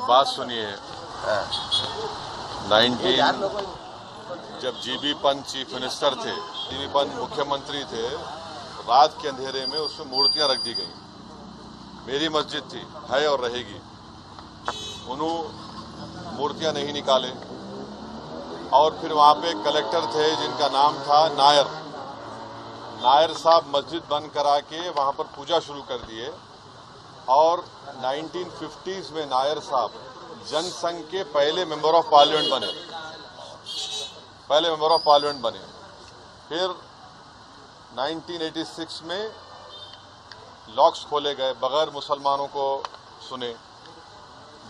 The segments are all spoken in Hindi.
बात सुनिए। 19 जब जीबी पंत चीफ मिनिस्टर थे, जीबी पंत मुख्यमंत्री थे, रात के अंधेरे में उसमें मूर्तियां रख दी गई। मेरी मस्जिद थी, है और रहेगी। उन्होंने मूर्तियां नहीं निकाले और फिर वहां पे कलेक्टर थे जिनका नाम था नायर साहब मस्जिद बंद करा के वहां पर पूजा शुरू कर दिए और 1950s में नायर साहब जनसंघ के पहले मेंबर ऑफ पार्लियामेंट बने। फिर 1986 में लॉक्स खोले गए, बगैर मुसलमानों को सुने।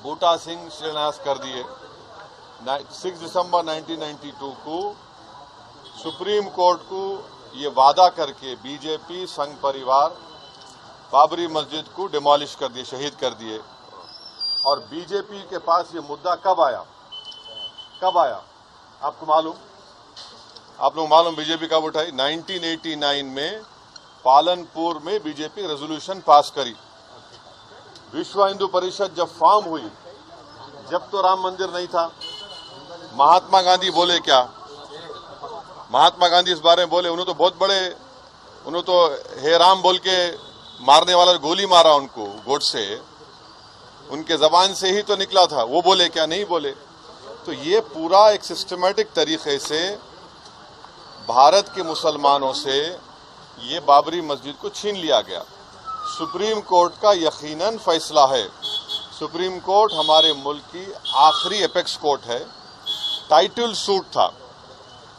बूटा सिंह शिलान्यास कर दिए। 6 दिसंबर 1992 को सुप्रीम कोर्ट को ये वादा करके बीजेपी संघ परिवार बाबरी मस्जिद को डिमोलिश कर दिए, शहीद कर दिए। और बीजेपी के पास ये मुद्दा कब आया? आपको मालूम? आप लोग मालूम बीजेपी कब उठाई? 1989 में पालनपुर में बीजेपी रेजोल्यूशन पास करी। विश्व हिंदू परिषद जब फॉर्म हुई, जब तो राम मंदिर नहीं था। महात्मा गांधी बोले क्या? महात्मा गांधी इस बारे में बोले, उन्होंने तो बहुत बड़े, उन्होंने तो हे राम बोल के मारने वाला गोली मारा उनको गोडसे, उनके जबान से ही तो निकला था। वो बोले क्या? नहीं बोले। तो ये पूरा एक सिस्टमैटिक तरीके से भारत के मुसलमानों से ये बाबरी मस्जिद को छीन लिया गया। सुप्रीम कोर्ट का यकीनन फैसला है। सुप्रीम कोर्ट हमारे मुल्क की आखिरी एपेक्स कोर्ट है। टाइटल सूट था,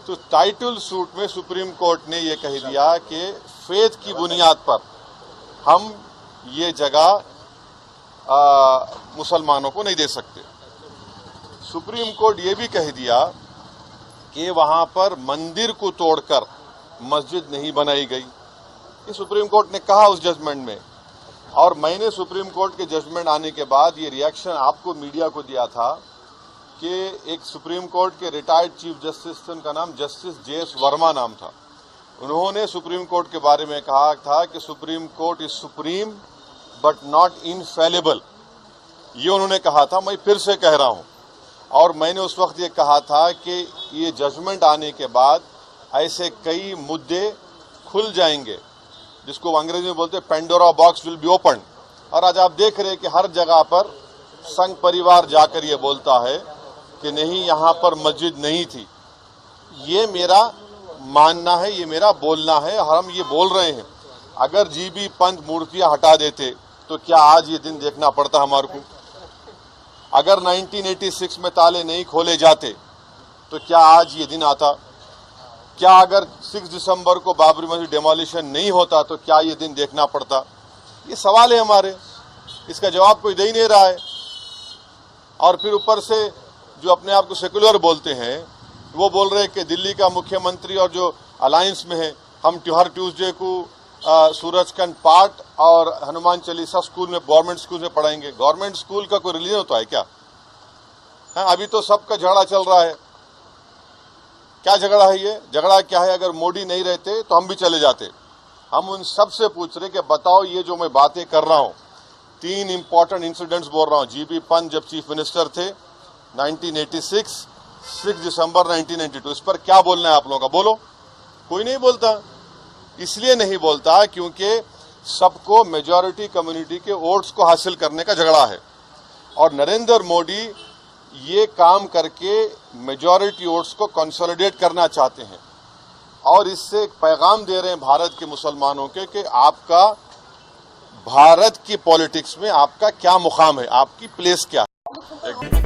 तो टाइटल सूट में सुप्रीम कोर्ट ने ये कह दिया कि फेथ की बुनियाद पर हम ये जगह मुसलमानों को नहीं दे सकते। सुप्रीम कोर्ट ये भी कह दिया कि वहां पर मंदिर को तोड़कर मस्जिद नहीं बनाई गई। ये सुप्रीम कोर्ट ने कहा उस जजमेंट में। और मैंने सुप्रीम कोर्ट के जजमेंट आने के बाद ये रिएक्शन आपको मीडिया को दिया था कि एक सुप्रीम कोर्ट के रिटायर्ड चीफ जस्टिस थे, उनका नाम जस्टिस JS वर्मा नाम था। उन्होंने सुप्रीम कोर्ट के बारे में कहा था कि supreme court is supreme but not infallible. ये उन्होंने कहा था, मैं फिर से कह रहा हूं। और मैंने उस वक्त ये कहा था कि ये जजमेंट आने के बाद ऐसे कई मुद्दे खुल जाएंगे, जिसको अंग्रेजी में बोलते हैं Pandora box will be open. और आज आप देख रहे हैं कि हर जगह पर संघ परिवार जाकर ये बोलता है कि नहीं, यहां पर मस्जिद नहीं थी। ये मेरा मानना है, ये मेरा बोलना है, हम ये बोल रहे हैं। अगर जीबी पंत मूर्तियां हटा देते तो क्या आज ये दिन देखना पड़ता हमारे को? अगर 1986 में ताले नहीं खोले जाते तो क्या आज ये दिन आता? क्या अगर 6 दिसंबर को बाबरी मस्जिद डिमोलिशन नहीं होता तो क्या ये दिन देखना पड़ता? ये सवाल है हमारे, इसका जवाब कोई दे ही नहीं रहा है। और फिर ऊपर से जो अपने आप को सेकुलर बोलते हैं, वो बोल रहे हैं कि दिल्ली का मुख्यमंत्री और जो अलायंस में है, हम हर ट्यूसडे को सूरजकंड पाठ और हनुमान चालीसा स्कूल में, गवर्नमेंट स्कूल में पढ़ाएंगे। गवर्नमेंट स्कूल का कोई रिलीजन होता है क्या? अभी तो सबका झगड़ा चल रहा है। क्या झगड़ा है ये? झगड़ा क्या है? अगर मोदी नहीं रहते तो हम भी चले जाते। हम उन सब से पूछ रहे कि बताओ, ये जो मैं बातें कर रहा हूं, 3 इंपॉर्टेंट इंसिडेंट्स बोल रहा हूं। जीबी पंत जब चीफ मिनिस्टर थे 1986, 6 दिसंबर 1992, इस पर क्या बोलना है आप लोगों का? बोलो। कोई नहीं बोलता। इसलिए नहीं बोलता क्योंकि सबको मेजॉरिटी कम्युनिटी के वोट्स को हासिल करने का झगड़ा है। और नरेंद्र मोदी ये काम करके मेजॉरिटी वोट्स को कंसोलिडेट करना चाहते हैं और इससे एक पैगाम दे रहे हैं भारत के मुसलमानों के कि आपका भारत की पॉलिटिक्स में आपका क्या मुकाम है, आपकी प्लेस क्या है।